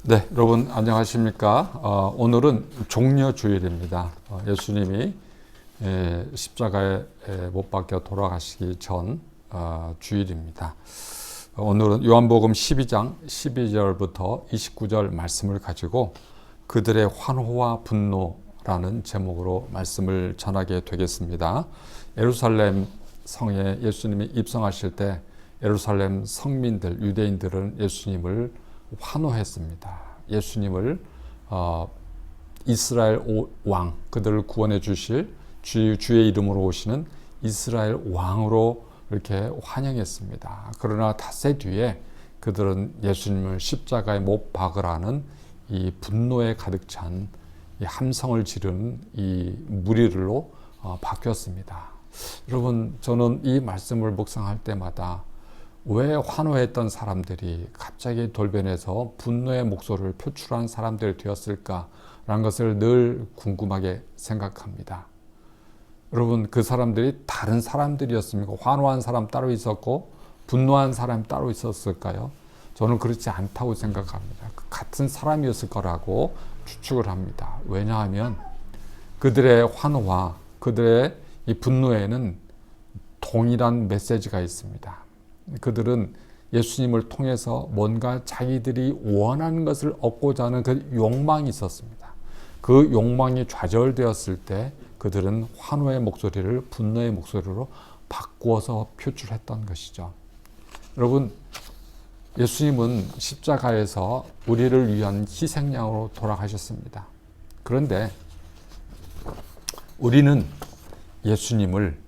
네, 여러분 안녕하십니까? 오늘은 종려주일입니다. 예수님이 십자가에 못 박혀 돌아가시기 전 주일입니다. 오늘은 요한복음 12장 12절부터 29절 말씀을 가지고 그들의 환호와 분노라는 제목으로 말씀을 전하게 되겠습니다. 예루살렘 성에 예수님이 입성하실 때 예루살렘 성민들, 유대인들은 예수님을 환호했습니다. 예수님을 이스라엘 왕, 그들을 구원해 주실 주의 이름으로 오시는 이스라엘 왕으로 이렇게 환영했습니다. 그러나 닷새 뒤에 그들은 예수님을 십자가에 못 박으라는 이 분노에 가득 찬 이 함성을 지르는 이 무리로 바뀌었습니다. 여러분, 저는 이 말씀을 묵상할 때마다 왜 환호했던 사람들이 갑자기 돌변해서 분노의 목소리를 표출한 사람들이 되었을까라는 것을 늘 궁금하게 생각합니다. 여러분, 그 사람들이 다른 사람들이었습니까? 환호한 사람 따로 있었고 분노한 사람 따로 있었을까요? 저는 그렇지 않다고 생각합니다. 같은 사람이었을 거라고 추측을 합니다. 왜냐하면 그들의 환호와 그들의 이 분노에는 동일한 메시지가 있습니다. 그들은 예수님을 통해서 뭔가 자기들이 원하는 것을 얻고자 하는 그 욕망이 있었습니다. 그 욕망이 좌절되었을 때 그들은 환호의 목소리를 분노의 목소리로 바꾸어서 표출했던 것이죠. 여러분, 예수님은 십자가에서 우리를 위한 희생양으로 돌아가셨습니다. 그런데 우리는 예수님을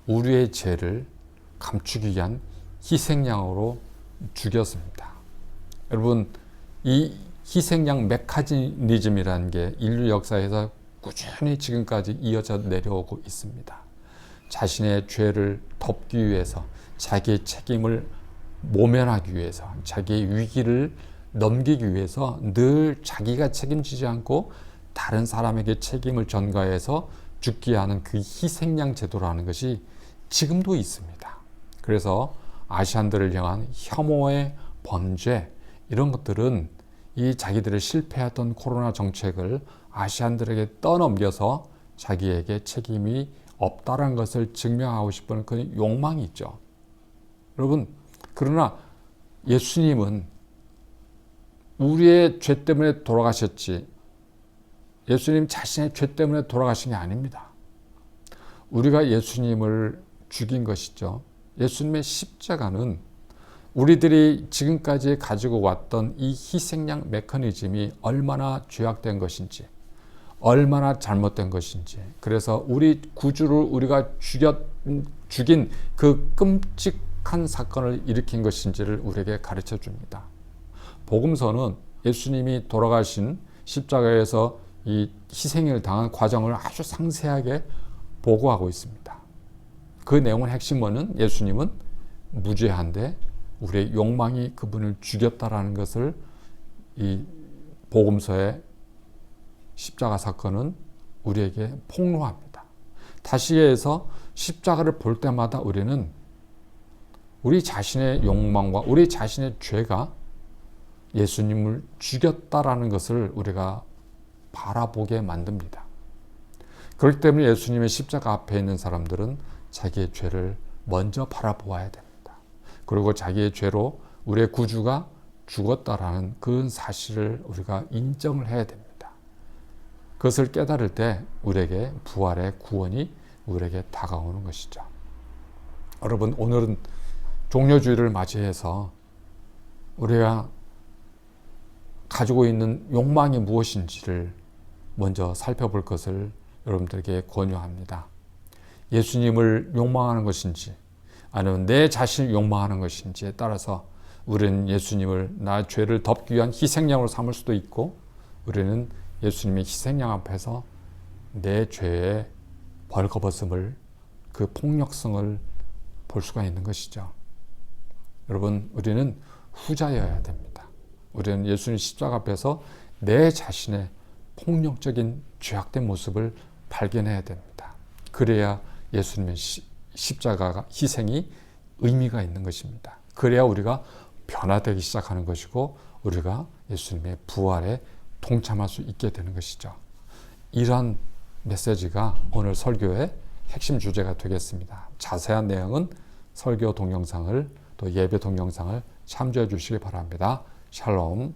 우리의 죄를 감추기 위한 희생양으로 죽였습니다. 여러분, 이 희생양 메커니즘이라는 게 인류 역사에서 꾸준히 지금까지 이어져 내려오고 있습니다. 자신의 죄를 덮기 위해서, 자기의 책임을 모면하기 위해서, 자기의 위기를 넘기기 위해서 늘 자기가 책임지지 않고 다른 사람에게 책임을 전가해서 죽게 하는 그 희생양 제도라는 것이 지금도 있습니다. 그래서 아시안들을 향한 혐오의 범죄, 이런 것들은 이 자기들의 실패했던 코로나 정책을 아시안들에게 떠넘겨서 자기에게 책임이 없다는 것을 증명하고 싶은 그 욕망이 있죠. 여러분, 그러나 예수님은 우리의 죄 때문에 돌아가셨지, 예수님 자신의 죄 때문에 돌아가신 게 아닙니다. 우리가 예수님을 죽인 것이죠. 예수님의 십자가는 우리들이 지금까지 가지고 왔던 이 희생양 메커니즘이 얼마나 죄악된 것인지, 얼마나 잘못된 것인지, 그래서 우리 구주를 우리가 죽인 그 끔찍한 사건을 일으킨 것인지를 우리에게 가르쳐 줍니다. 복음서는 예수님이 돌아가신 십자가에서 이 희생을 당한 과정을 아주 상세하게 보고하고 있습니다. 그 내용의 핵심은 예수님은 무죄한데 우리의 욕망이 그분을 죽였다라는 것을 이 복음서의 십자가 사건은 우리에게 폭로합니다. 다시 해서 십자가를 볼 때마다 우리는 우리 자신의 욕망과 우리 자신의 죄가 예수님을 죽였다라는 것을 우리가 바라보게 만듭니다. 그렇기 때문에 예수님의 십자가 앞에 있는 사람들은 자기의 죄를 먼저 바라보아야 됩니다. 그리고 자기의 죄로 우리의 구주가 죽었다라는 그 사실을 우리가 인정을 해야 됩니다. 그것을 깨달을 때 우리에게 부활의 구원이 우리에게 다가오는 것이죠. 여러분, 오늘은 종려주일을 맞이해서 우리가 가지고 있는 욕망이 무엇인지를 먼저 살펴볼 것을 여러분들에게 권유합니다. 예수님을 욕망하는 것인지 아니면 내 자신을 욕망하는 것인지에 따라서 우리는 예수님을 나의 죄를 덮기 위한 희생양으로 삼을 수도 있고, 우리는 예수님의 희생양 앞에서 내 죄의 벌거벗음을, 그 폭력성을 볼 수가 있는 것이죠. 여러분, 우리는 후자여야 됩니다. 우리는 예수님 십자가 앞에서 내 자신의 폭력적인 죄악된 모습을 발견해야 됩니다. 그래야 예수님의 십자가 희생이 의미가 있는 것입니다. 그래야 우리가 변화되기 시작하는 것이고 우리가 예수님의 부활에 동참할 수 있게 되는 것이죠. 이러한 메시지가 오늘 설교의 핵심 주제가 되겠습니다. 자세한 내용은 설교 동영상을 또 예배 동영상을 참조해 주시기 바랍니다. 샬롬.